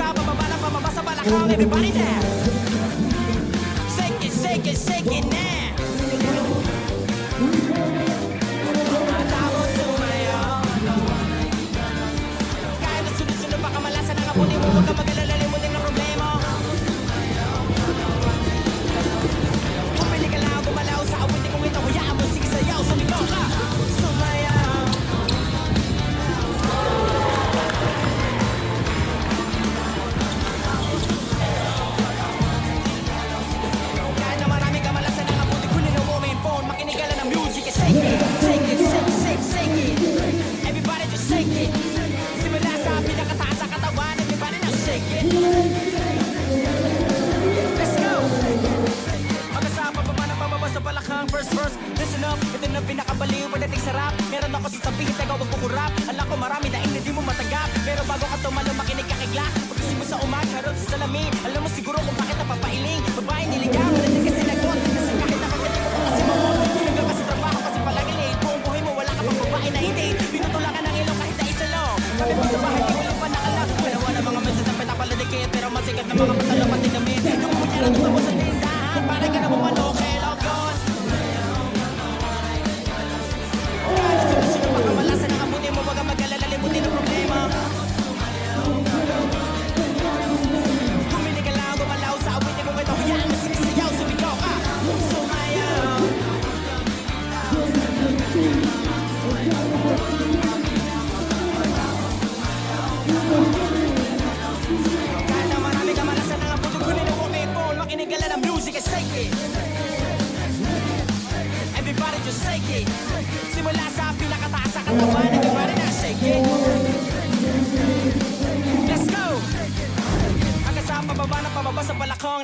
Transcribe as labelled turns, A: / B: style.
A: sa pababa ng pababa sa balakang. Everybody now, shake it, shake it now. Tapos sumayaw. Kahit na sunod-sunod baka malasan ang abuti mo, huwag ka mag-alala, limutin ang problema. Pumili ka lang, gumalaw sa awitin kong ito, hayaan mo, sige sayaw, sumigaw ka. Sumayaw. Kahit na maraming kamalasan ang abuti, kunin ang moment phone, makinig ka lang ng music, shake it, shake it, shake, shake, shake it. Everybody just shake it. Simula sa pinakataas sa katawan, everybody now shake it. Let's go. Hanggang sa pababa ng pababa sa balakang, first verse, listen up. Ito na pinakabaliw, pagdating sa rap. Meron ako sasabihin, taga wag kukurap. Alam ko marami dahil hindi mo matanggap, pero bago ka tumalo, makinig ka kigla. Pagkising mo sa umaga, harap sa salamin. Alam mo siguro kung bakit napapailing. Babae niligaw, nandun ka sinagot. Kasi kahit napagaling mo pa kasi mamot, hanggang ka sa trabaho kasi palagi late. Buong buhay mo, wala ka pang babae na hindi. Pinutulangan ng ilong kahit na isa lang. Kami mo sa bahay, di walang panakalak. Pinawa ng mga mensahe na pinapaladikit, pero masikat na mga matalo pati damit. Yung punya lang gusto mo sa tindahan, para ka na bumano, kelogos. Kahit sunod-sunod pa kamalasan ang abuti mo, wag kang mag-alala, limutin ang problema. Tumili ka lang, gumalaw sa awitin kung ito, hayaan mo, sige sayaw, sumigaw ka. Sumayaw. Kahit na marami kamalasan ang abuti, kunin ang comment phone, makinig ka lang ng music, shake it. Everybody just shake it. Simula sa pinakataas sa katawan, everybody na shake it. Let's go. Hanggang sa pababa ng pababa sa balakang.